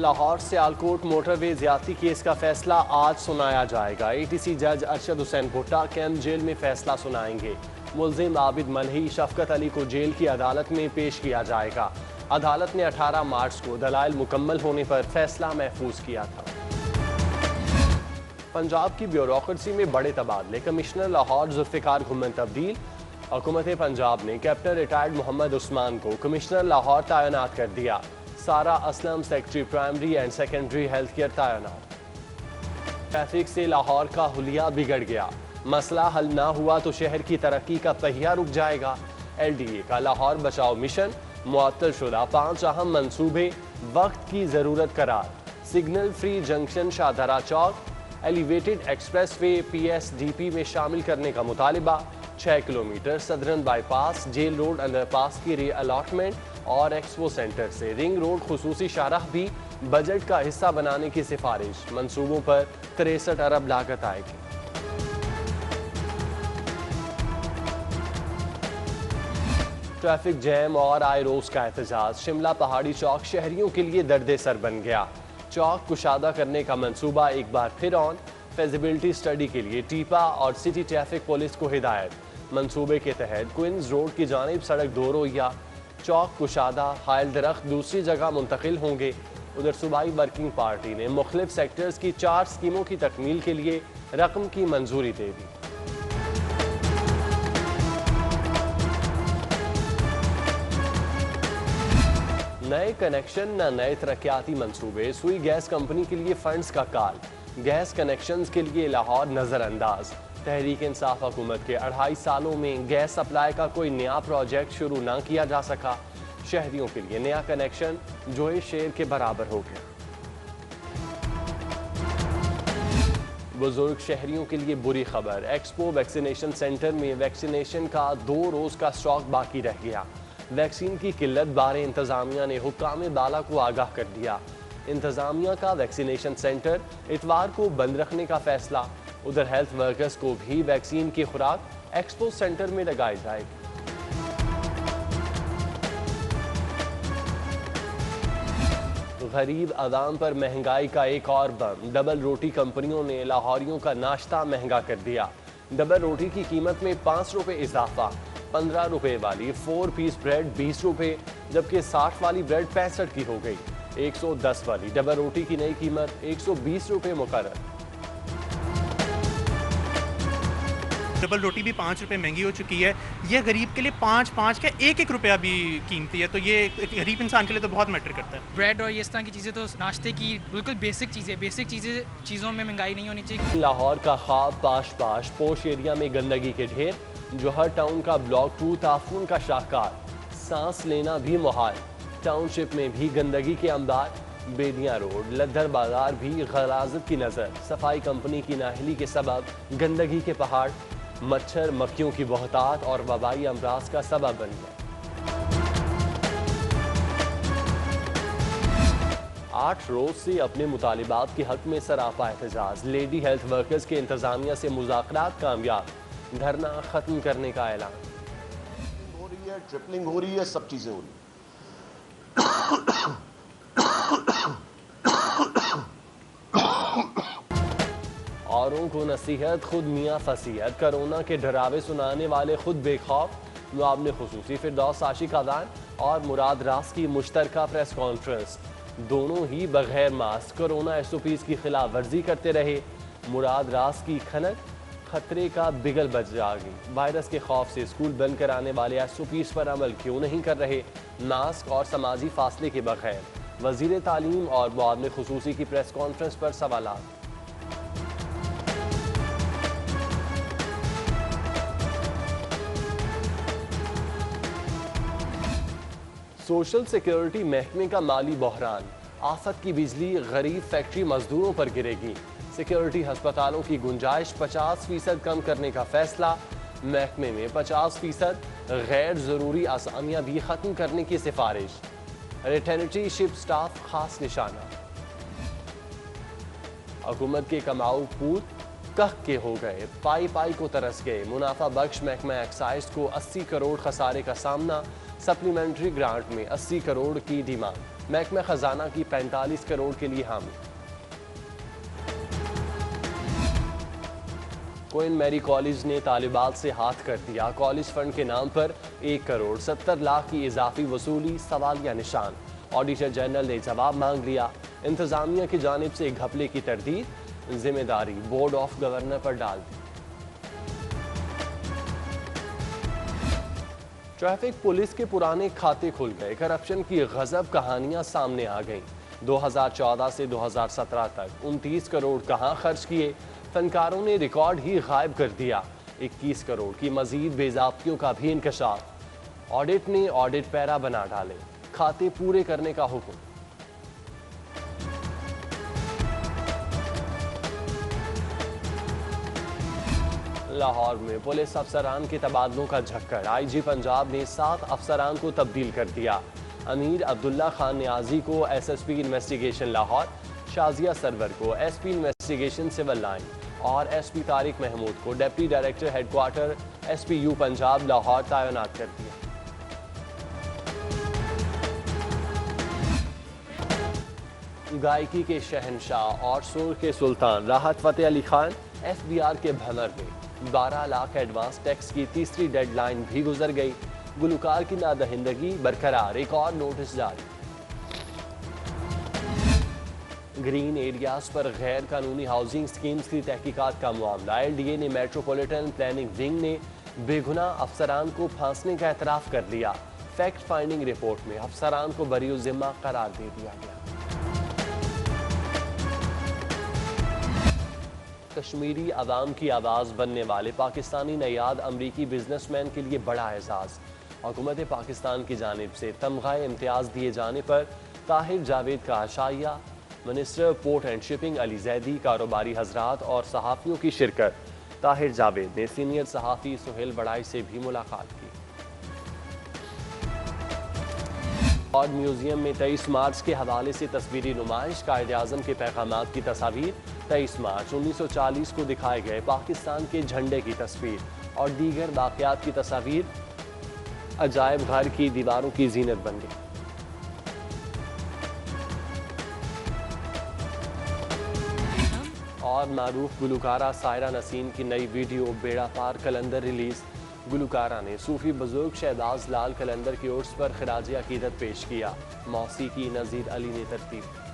Lahore Sialkot motor وے زیادتی case کا فیصلہ آج سنایا جائے گا۔ اے ٹی سی جج ارشد حسین بھٹا کیمپ جیل میں فیصلہ سنائیں گے۔ ملزم عابد ملہی شفقت علی کو جیل کی عدالت میں پیش کیا جائے گا۔ عدالت نے 18 مارچ کو دلائل مکمل ہونے پر فیصلہ محفوظ کیا تھا۔ پنجاب کی بیوروکریسی میں بڑے تبادلے، کمشنر لاہور ذوالفقار گھمن تبدیل۔ حکومت پنجاب نے کیپٹن ریٹائرڈ محمد عثمان کو کمشنر لاہور تعینات کر دیا۔ سارا Aslam secretary primary and secondary health care تعینات۔ ٹریفک سے لاہور کا حلیہ بگڑ گیا، مسئلہ حل نہ ہوا تو شہر کی ترقی کا پہیہ رک جائے گا۔ ایل ڈی اے کا لاہور بچاؤ مشن، معطل شدہ 5 اہم منصوبے وقت کی ضرورت قرار۔ Signal free junction Shahdara Chowk, elevated expressway P S D P میں شامل کرنے کا مطالبہ۔ 6 kilometre southern bypass jail road underpass کی ری الاٹمنٹ اور ایکسپو سینٹر سے رنگ روڈ خصوصی شاہراہ بھی بجٹ کا حصہ بنانے کی سفارش۔ منصوبوں پر 63 ارب لاگت آئے گی۔ ٹریفک جیم اور آئے روز کا احتجاج، شملہ پہاڑی چوک شہریوں کے لیے درد سر بن گیا۔ چوک کشادہ کرنے کا منصوبہ ایک بار پھر آن، فیزیبلٹی سٹڈی کے لیے ٹیپا اور سٹی ٹریفک پولیس کو ہدایت۔ منصوبے کے تحت کوئنز روڈ کی جانب سڑک دو رویہ، چوک کشادہ، حائل درخت دوسری جگہ منتقل ہوں گے۔ ادھر صوبائی ورکنگ پارٹی نے مختلف سیکٹرز کی 4 اسکیموں کی تکمیل کے لیے رقم کی منظوری دے دی۔ نئے کنیکشن نہ نئے ترقیاتی منصوبے، سوئی گیس کمپنی کے لیے فنڈز کا کال، گیس کنیکشنز کے لیے لاہور نظر انداز۔ تحریک انصاف حکومت کے 2.5 سالوں میں گیس سپلائی کا کوئی نیا پروجیکٹ شروع نہ کیا جا سکا۔ شہریوں کے لیے نیا کنیکشن جوئے شیر کے برابر ہو گیا۔ بزرگ شہریوں کے لیے بری خبر، ایکسپو ویکسینیشن سینٹر میں ویکسینیشن کا 2 روز کا سٹاک باقی رہ گیا۔ ویکسین کی قلت بارے انتظامیہ نے حکام بالا کو آگاہ کر دیا۔ انتظامیہ کا ویکسینیشن سینٹر اتوار کو بند رکھنے کا فیصلہ۔ ادھر ہیلتھ ورکرز کو بھی ویکسین کی خوراک ایکسپو سینٹر میں لگائی جائے گی۔ غریب عوام پر مہنگائی کا ایک اور بم، ڈبل روٹی کمپنیوں نے لاہوریوں کا ناشتہ مہنگا کر دیا۔ ڈبل روٹی کی قیمت میں 5 روپے اضافہ، 15 روپے والی 4 پیس بریڈ 20 روپے جبکہ 60 والی بریڈ 65 کی ہو گئی۔ 110 والی ڈبل روٹی کی نئی قیمت 120 روپے مقرر۔ ڈبل روٹی بھی 5 روپے مہنگی ہو چکی ہے۔ یہ غریب کے لیے 5 کا 1 روپیہ بھی قیمتی ہے، تو یہ غریب انسان کے لیے تو بہت میٹر کرتا ہے۔ بریڈ اور اس طرح کی چیزیں تو ناشتے کی بالکل بیسک چیزوں میں مہنگائی نہیں ہونی چاہیے۔ لاہور کا خواب پاش پوش ایریا میں گندگی کے ڈھیر، جوہر ٹاؤن کا بلاک 2 تعفن کا شاہکار، سانس لینا بھی محال۔ ٹاؤن شپ میں بھی گندگی کے انبار، بیدیاں روڈ، لدھر بازار بھی غلاظت کی نظر۔ صفائی کمپنی کی نااہلی کے سبب گندگی کے پہاڑ، مچھر مکھیوں کی بہتات اور وبائی امراض کا سبب بن گئے۔ 8 روز سے اپنے مطالبات کے حق میں سراپا احتجاج، لیڈی ہیلتھ ورکرز کے انتظامیہ سے مذاکرات کامیاب، دھرنا ختم کرنے کا اعلان۔ ہو رہی ہے، ٹرپلنگ ہو رہی ہے، سب چیزیں ہو رہی ہیں۔ اوروں کو نصیحت، خود میاں فصیحت، کرونا کے ڈراوے سنانے والے خود بے خوف۔ معاون خصوصی فردوس عاشق اذان اور مراد راز کی مشترکہ پریس کانفرنس، دونوں ہی بغیر ماسک کرونا SOPs کی خلاف ورزی کرتے رہے۔ مراد راز کی کھنک، خطرے کا بگل بج جاگی، وائرس کے خوف سے اسکول بند کرانے والے SOPs پر عمل کیوں نہیں کر رہے؟ ماسک اور سماجی فاصلے کے بغیر وزیر تعلیم اور معاون خصوصی کی پریس کانفرنس پر سوالات۔ سوشل سیکیورٹی محکمے کا مالی بحران، آفت کی بجلی غریب فیکٹری مزدوروں پر گرے گی۔ سیکیورٹی ہسپتالوں کی گنجائش 50% کم کرنے کا فیصلہ، محکمے میں 50% غیر ضروری اسامیاں بھی ختم کرنے کی سفارش۔ ریٹینٹی شپ سٹاف خاص نشانہ۔ حکومت کے کماؤ پول کہہ کے ہو گئے، پائی پائی کو ترس گئے، منافع بخش محکمہ ایکسائز کو 80 کروڑ خسارے کا سامنا، سپلیمنٹری گرانٹ میں 80 کروڑ کی ڈیمانڈ، محکمہ خزانہ کی 45 کروڑ کے لیے حامی۔ کوئن میری کالج نے طالبات سے ہاتھ کر دیا، کالج فنڈ کے نام پر 1 کروڑ 70 لاکھ کی اضافی وصولی، سوالیہ نشان، آڈیٹر جنرل نے جواب مانگ لیا، انتظامیہ کی جانب سے گھپلے کی تردید، ذمہ داری بورڈ آف گورنر پر ڈال دی۔ ٹریفک پولیس کے پرانے کھاتے کھل گئے، کرپشن کی غضب کہانیاں سامنے آ گئیں، 2014 سے 2017 تک 29 کروڑ کہاں خرچ کیے، فنکاروں نے ریکارڈ ہی غائب کر دیا، 21 کروڑ کی مزید بے ضابطیوں کا بھی انکشاف، آڈٹ نے آڈٹ پیرا بنا ڈالے، کھاتے پورے کرنے کا حکم۔ لاہور میں پولیس افسران کے تبادلوں کا جھکڑ، آئی جی پنجاب نے 7 افسران کو تبدیل کر دیا، امیر عبداللہ خان نیازی کو S S P investigation Lahore, Shazia Sarwar کو S P investigation civil line اور ایس پی طارق محمود کو deputy director headquarter S P U Punjab Lahore تعینات کر دیا۔ گائیکی کے شہنشاہ اور سر کے سلطان Rahat Fateh Ali Khan F B R کے بھنر میں، 12 لاکھ ایڈوانس ٹیکس کی تیسری ڈیڈ لائن بھی گزر گئی، گلوکار کی نادہندگی برقرار، ایک اور نوٹس جاری۔ گرین ایریاز پر غیر قانونی ہاؤسنگ سکیمز کی تحقیقات کا معاملہ، ایل ڈی اے نے میٹروپولیٹن پلاننگ ونگ نے بے گناہ افسران کو پھانسنے کا اعتراف کر لیا، فیکٹ فائنڈنگ رپورٹ میں افسران کو بری الذمہ قرار دے دیا گیا۔ کشمیری عوام کی آواز بننے والے پاکستانی نیاد امریکی بزنس مین کے لیے بڑا اعزاز، حکومت پاکستان کی جانب سے تمغہ امتیاز دیے جانے پر طاہر جاوید کا عشائیہ، منسٹر پورٹ اینڈ شپنگ علی زیدی، کاروباری حضرات اور صحافیوں کی شرکت۔ طاہر جاوید نے سینئر صحافی سہیل بڑائی سے بھی ملاقات کی۔ اور میوزیم میں 23 مارچ کے حوالے سے تصویری نمائش، قائد اعظم کے پیغامات کی تصاویر، 23 مارچ 1940 کو دکھائے گئے پاکستان کے جھنڈے کی تصویر اور دیگر واقعات کی تصاویر عجائب گھر کی دیواروں کی زینت بن گئی۔ اور معروف گلوکارہ سائرہ نسیم کی نئی ویڈیو بیڑا پار کلندر ریلیز، گلوکارہ نے صوفی بزرگ شہباز لال کلندر کے عرس پر خراج عقیدت پیش کیا، موسیقی نذیر علی نے ترتیب۔